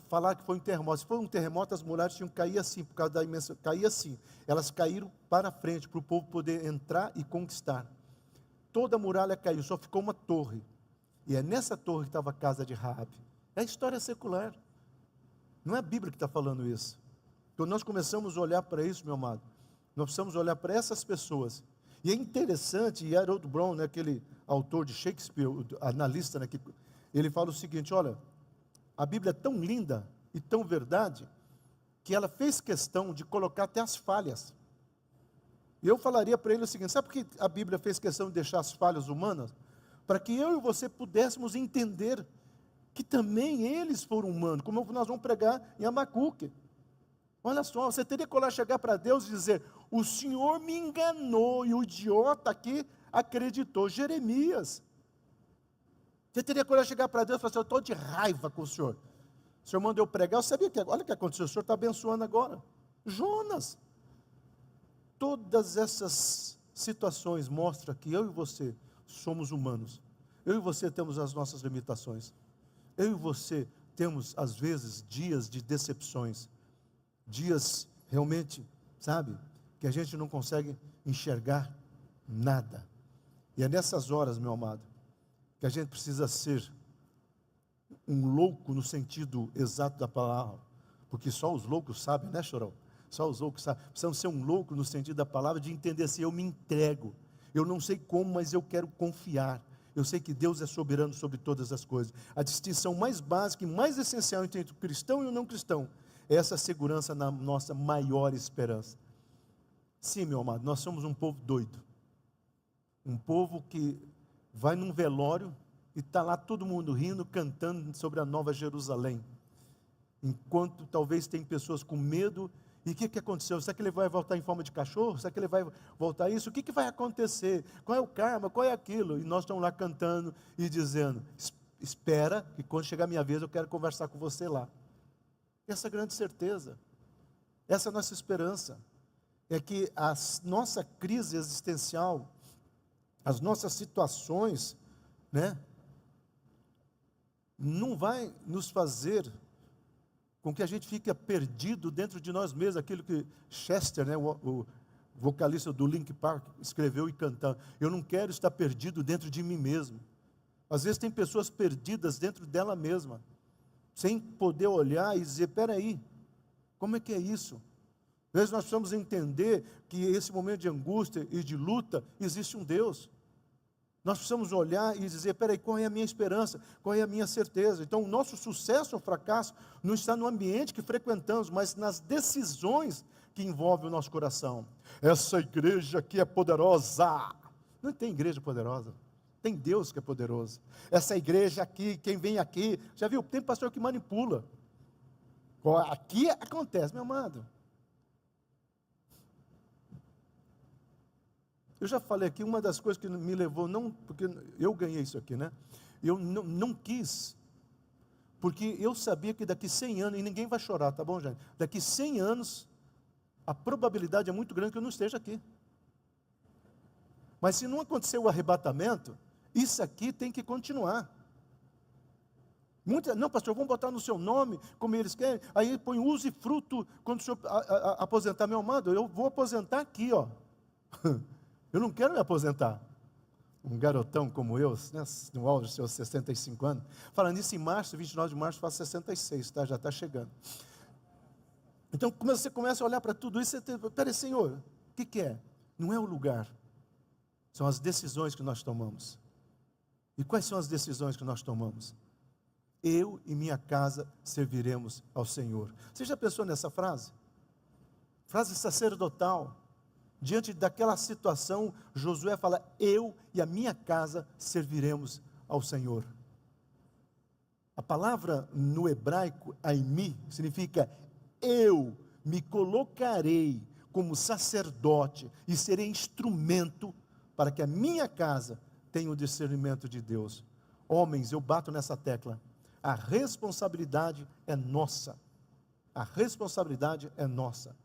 Falar que foi um terremoto, se for um terremoto, as muralhas tinham que cair assim, por causa da imensa, cair assim, elas caíram para frente, para o povo poder entrar e conquistar. Toda a muralha caiu, só ficou uma torre, e é nessa torre que estava a casa de Raabe. É a história secular, não é a Bíblia que está falando isso. Então nós começamos a olhar para isso, meu amado, nós precisamos olhar para essas pessoas, e é interessante, e Harold Brown, né, aquele autor de Shakespeare, analista, né, ele fala o seguinte, olha, a Bíblia é tão linda e tão verdade, que ela fez questão de colocar até as falhas. E eu falaria para ele o seguinte, sabe por que a Bíblia fez questão de deixar as falhas humanas? Para que eu e você pudéssemos entender que também eles foram humanos, como nós vamos pregar em Abacuque. Olha só, você teria que chegar para Deus e dizer, o Senhor me enganou, e o idiota aqui acreditou Jeremias. Você teria coragem de chegar para Deus e falar assim: eu estou de raiva com o senhor. O senhor mandou eu pregar, eu sabia que, olha o que aconteceu, o senhor está abençoando agora. Jonas. Todas essas situações mostram que eu e você somos humanos. Eu e você temos as nossas limitações. Eu e você temos, às vezes, dias de decepções. Dias realmente, sabe, que a gente não consegue enxergar nada. E é nessas horas, meu amado, que a gente precisa ser um louco no sentido exato da palavra, porque só os loucos sabem, né, Chorão? Só os loucos sabem. Precisamos ser um louco no sentido da palavra, de entender assim: eu me entrego, eu não sei como, mas eu quero confiar. Eu sei que Deus é soberano sobre todas as coisas. A distinção mais básica e mais essencial entre o cristão e o não cristão é essa segurança na nossa maior esperança. Sim, meu amado, nós somos um povo doido. Um povo que vai num velório e está lá todo mundo rindo, cantando sobre a Nova Jerusalém. Enquanto talvez tem pessoas com medo. E o que aconteceu? Será que ele vai voltar em forma de cachorro? Será que ele vai voltar isso? O que vai acontecer? Qual é o karma? Qual é aquilo? E nós estamos lá cantando e dizendo: espera, que quando chegar a minha vez eu quero conversar com você lá. Essa grande certeza, essa é a nossa esperança, é que a nossa crise existencial, as nossas situações, né, não vai nos fazer com que a gente fique perdido dentro de nós mesmos, aquilo que Chester, né, o vocalista do Linkin Park, escreveu e cantava: eu não quero estar perdido dentro de mim mesmo. Às vezes tem pessoas perdidas dentro dela mesma, sem poder olhar e dizer: peraí, como é que é isso? Às vezes nós precisamos entender que esse momento de angústia e de luta, existe um Deus. Nós precisamos olhar e dizer: peraí, qual é a minha esperança? Qual é a minha certeza? Então, o nosso sucesso ou fracasso não está no ambiente que frequentamos, mas nas decisões que envolvem o nosso coração. Essa igreja aqui é poderosa. Não tem igreja poderosa. Tem Deus que é poderoso. Essa igreja aqui, quem vem aqui, já viu? Tem pastor que manipula. Aqui acontece, meu amado. Eu já falei aqui, uma das coisas que me levou, não, porque eu ganhei isso aqui, né? Eu não quis, porque eu sabia que daqui 100 anos, e ninguém vai chorar, tá bom, gente? Daqui 100 anos, a probabilidade é muito grande que eu não esteja aqui. Mas se não acontecer o arrebatamento, isso aqui tem que continuar. Não, pastor, vamos botar no seu nome, como eles querem, aí põe use fruto, quando o senhor aposentar, meu amado, eu vou aposentar aqui, ó. Eu não quero me aposentar. Um garotão como eu, né, no auge dos seus 65 anos. Falando nisso, em março, 29 de março, faz 66, tá? Já está chegando. Então, você começa a olhar para tudo isso, peraí, Senhor, o que é? Não é o lugar, são as decisões que nós tomamos. E quais são as decisões que nós tomamos? Eu e minha casa serviremos ao Senhor. Você já pensou nessa frase? Frase sacerdotal. Diante daquela situação, Josué fala: eu e a minha casa serviremos ao Senhor. A palavra no hebraico, aimi, significa: eu me colocarei como sacerdote e serei instrumento para que a minha casa tenha o discernimento de Deus. Homens, eu bato nessa tecla. A responsabilidade é nossa. A responsabilidade é nossa.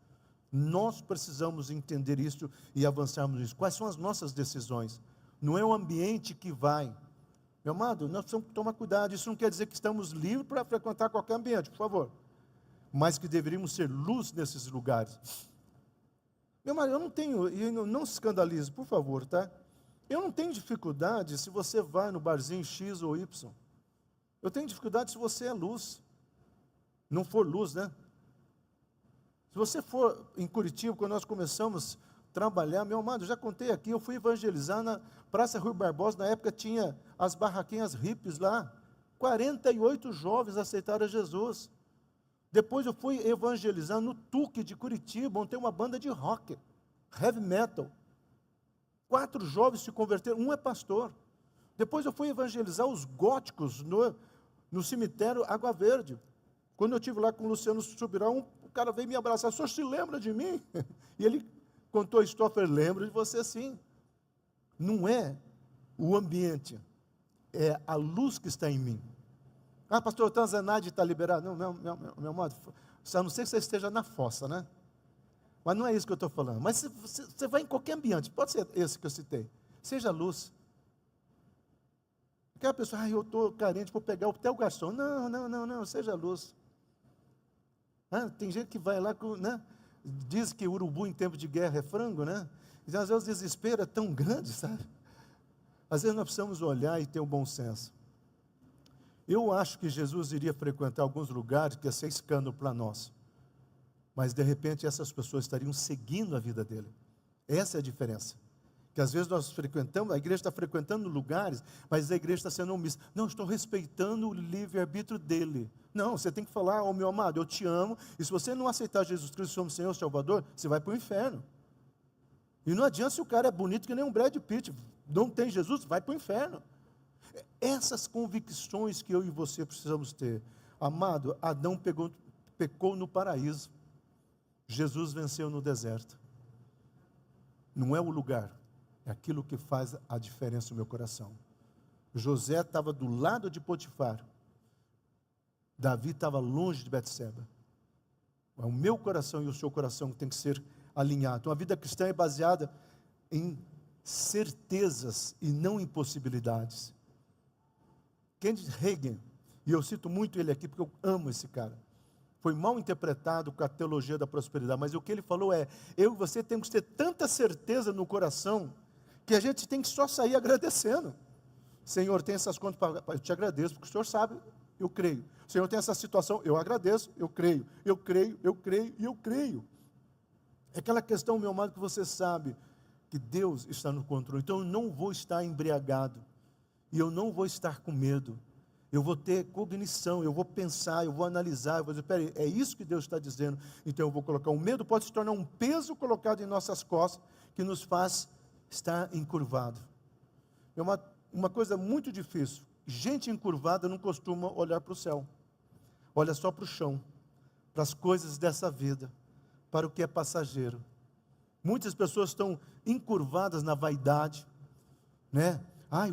Nós precisamos entender isso e avançarmos nisso. Quais são as nossas decisões? Não é o ambiente que vai. Meu amado, nós precisamos tomar cuidado. Isso não quer dizer que estamos livres para frequentar qualquer ambiente, por favor. Mas que deveríamos ser luz nesses lugares. Meu amado, eu não tenho, e não se escandalize, por favor, tá? Eu não tenho dificuldade se você vai no barzinho X ou Y. Eu tenho dificuldade se você é luz. Não for luz, né? Se você for em Curitiba, quando nós começamos a trabalhar, meu amado, já contei aqui, eu fui evangelizar na Praça Rui Barbosa, na época tinha as barraquinhas hippies lá, 48 jovens aceitaram Jesus. Depois eu fui evangelizar no Tuque de Curitiba, onde tem uma banda de rock, heavy metal. 4 jovens se converteram, um é pastor. Depois eu fui evangelizar os góticos no cemitério Água Verde. Quando eu estive lá com o Luciano Subirão, o cara veio me abraçar: o senhor se lembra de mim? E ele contou a história: lembro de você sim. não é o ambiente, é a luz que está em mim. Ah, pastor, o Tanzanite está liberado. Não, meu amado, a não ser que você esteja na fossa, né? Mas não é isso que eu estou falando. Mas você vai em qualquer ambiente, pode ser esse que eu citei, seja luz. Aquela pessoa, eu estou carente, vou pegar até o garçom. Não, seja luz. Tem gente que vai lá, né? Diz que urubu em tempo de guerra é frango, né? Então, às vezes o desespero é tão grande, sabe? Às vezes nós precisamos olhar e ter um bom senso. Eu acho que Jesus iria frequentar alguns lugares que ia ser escândalo para nós. Mas de repente essas pessoas estariam seguindo a vida dele. Essa é a diferença. Que às vezes nós frequentamos, a igreja está frequentando lugares, mas a igreja está sendo omissa. Não, estou respeitando o livre-arbítrio dele. Não, você tem que falar, meu amado, eu te amo, e se você não aceitar Jesus Cristo como Senhor e Salvador, você vai para o inferno. E não adianta se o cara é bonito que nem um Brad Pitt, não tem Jesus, vai para o inferno. Essas convicções que eu e você precisamos ter. Amado, Adão pecou no paraíso, Jesus venceu no deserto. Não é o lugar, é aquilo que faz a diferença no meu coração. José estava do lado de Potifar, Davi estava longe de Betseba. É o meu coração e o seu coração que tem que ser alinhado. Então, a vida cristã é baseada em certezas e não em possibilidades. Kenneth Hagin, e eu cito muito ele aqui porque eu amo esse cara, foi mal interpretado com a teologia da prosperidade, mas o que ele falou é, eu e você temos que ter tanta certeza no coração, que a gente tem que só sair agradecendo. Senhor, tem essas contas, eu te agradeço, porque o Senhor sabe, eu creio. Senhor, tem essa situação, eu agradeço, eu creio. Eu creio, eu creio e eu creio. É aquela questão, meu amado, que você sabe que Deus está no controle. Então eu não vou estar embriagado, e eu não vou estar com medo. Eu vou ter cognição, eu vou pensar, eu vou analisar, eu vou dizer, peraí, é isso que Deus está dizendo, então eu vou colocar. O medo pode se tornar um peso colocado em nossas costas, que nos faz estar encurvado. É uma coisa muito difícil. Gente encurvada não costuma olhar para o céu, olha só para o chão, para as coisas dessa vida, para o que é passageiro. Muitas pessoas estão encurvadas na vaidade, né?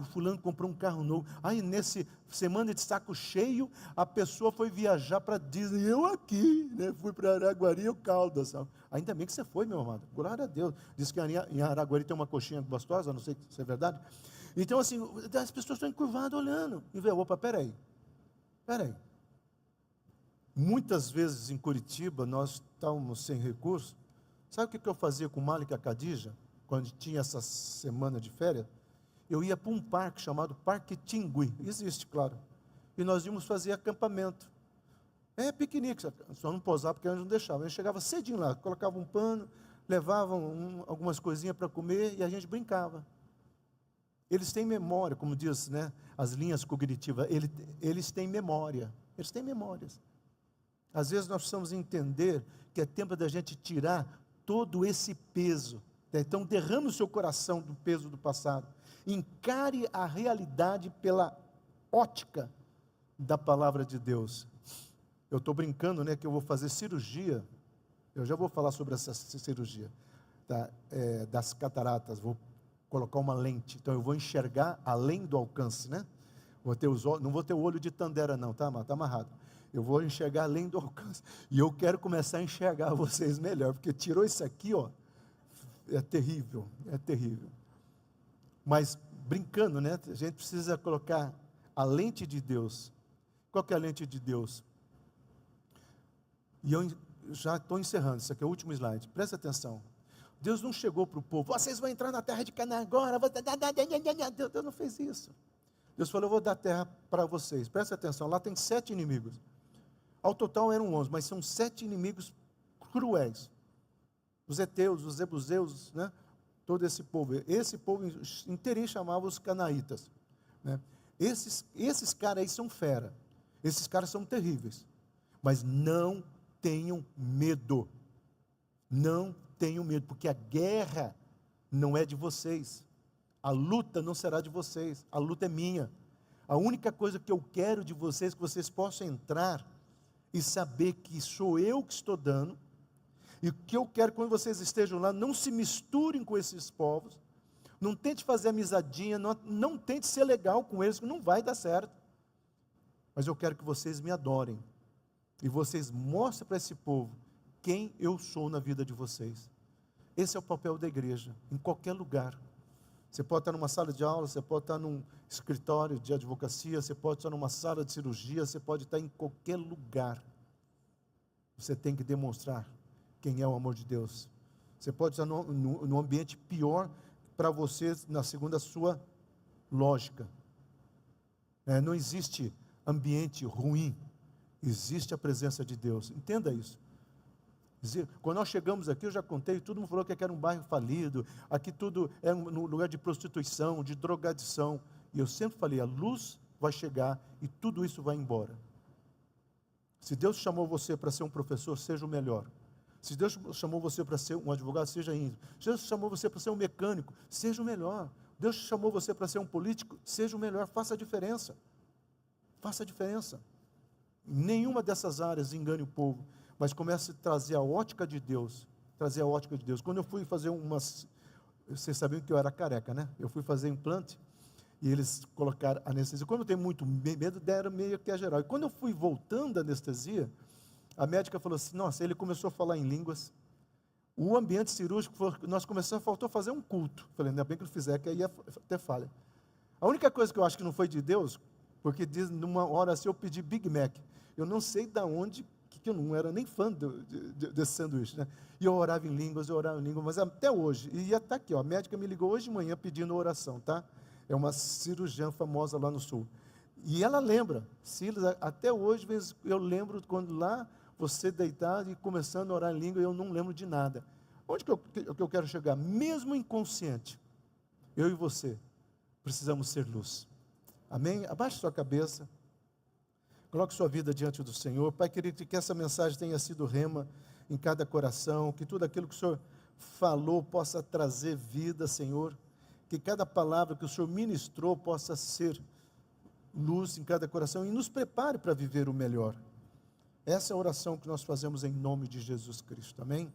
O fulano comprou um carro novo. Nesse semana de saco cheio, a pessoa foi viajar para Disney. Eu aqui, né? Fui para Araguari e o Caldas. Ainda bem que você foi, meu amado. Glória a Deus. Diz que em Araguari tem uma coxinha gostosa, não sei se é verdade. Então, assim, as pessoas estão encurvadas olhando. E vê, opa, peraí. Muitas vezes em Curitiba, nós estávamos sem recurso. Sabe o que eu fazia com o Malik e a Khadija, quando tinha essa semana de férias? Eu ia para um parque chamado Parque Tingui, existe, claro, e nós íamos fazer acampamento, piquenique, só não pousar porque eles não deixavam. Eu chegava cedinho lá, colocava um pano, levavam algumas coisinhas para comer e a gente brincava. Eles têm memória, como diz, né, as linhas cognitivas, eles têm memória, eles têm memórias. Às vezes nós precisamos entender que é tempo da gente tirar todo esse peso, né? Então derrame o seu coração do peso do passado, encare a realidade pela ótica da palavra de Deus. Eu estou brincando, né, que eu vou fazer cirurgia, eu já vou falar sobre essa cirurgia, das cataratas, vou colocar uma lente, então eu vou enxergar além do alcance, né? Não vou ter o olho de Tandera não, tá amarrado. Eu vou enxergar além do alcance, e eu quero começar a enxergar vocês melhor, porque tirou isso aqui, é terrível, Mas, brincando, né? A gente precisa colocar a lente de Deus. Qual que é a lente de Deus? E eu já estou encerrando, isso aqui é o último slide, presta atenção. Deus não chegou para o povo, vocês vão entrar na terra de Canaã agora, Deus não fez isso. Deus falou, eu vou dar terra para vocês, presta atenção, lá tem 7 inimigos. Ao total eram 11, mas são 7 inimigos cruéis. Os heteus, os jebuseus, né? Todo esse povo inteirinho chamava os canaítas, né? Esses caras aí são fera, esses caras são terríveis, mas não tenham medo, porque a guerra não é de vocês, a luta não será de vocês, a luta é minha. A única coisa que eu quero de vocês é que vocês possam entrar e saber que sou eu que estou dando. E o que eu quero, quando vocês estejam lá, não se misturem com esses povos, Não tente fazer amizadinha, não tente ser legal com eles, que não vai dar certo. Mas eu quero que vocês me adorem. E vocês mostrem para esse povo quem eu sou na vida de vocês. Esse é o papel da igreja, em qualquer lugar. Você pode estar numa sala de aula, você pode estar num escritório de advocacia, você pode estar numa sala de cirurgia, você pode estar em qualquer lugar. Você tem que demonstrar quem é o amor de Deus. Você pode estar no ambiente pior para você, segundo a sua lógica. Não existe ambiente ruim, existe a presença de Deus. Entenda isso. Quando nós chegamos aqui, eu já contei, todo mundo falou que aqui era um bairro falido, aqui tudo é um lugar de prostituição, de drogadição. E eu sempre falei, a luz vai chegar e tudo isso vai embora. Se Deus chamou você para ser um professor, seja o melhor. Se Deus chamou você para ser um advogado, seja íntegro. Se Deus chamou você para ser um mecânico, seja o melhor. Deus chamou você para ser um político, seja o melhor, faça a diferença. Faça a diferença. Nenhuma dessas áreas engane o povo, mas comece a trazer a ótica de Deus. Trazer a ótica de Deus. Quando eu fui fazer vocês sabiam que eu era careca, né? Eu fui fazer implante e eles colocaram anestesia. Quando eu tenho muito medo, deram meio que a geral. E quando eu fui voltando da anestesia, a médica falou assim, nossa, ele começou a falar em línguas. O ambiente cirúrgico, faltou fazer um culto. Falei, ainda bem que ele fizer, que aí ia ter falha. A única coisa que eu acho que não foi de Deus, porque diz, numa hora assim, eu pedi Big Mac. Eu não sei de onde, que eu não era nem fã desse sanduíche, né? E eu orava em línguas, mas até hoje, e está aqui, ó, a médica me ligou hoje de manhã pedindo oração, tá? É uma cirurgiã famosa lá no sul. E ela lembra, Silas, até hoje eu lembro quando lá, você deitado e começando a orar em língua, eu não lembro de nada. Onde que eu quero chegar? Mesmo inconsciente, eu e você precisamos ser luz. Amém? Abaixe sua cabeça, coloque sua vida diante do Senhor. Pai querido, que essa mensagem tenha sido rema em cada coração, que tudo aquilo que o Senhor falou possa trazer vida, Senhor, que cada palavra que o Senhor ministrou possa ser luz em cada coração e nos prepare para viver o melhor. Essa é a oração que nós fazemos em nome de Jesus Cristo. Amém?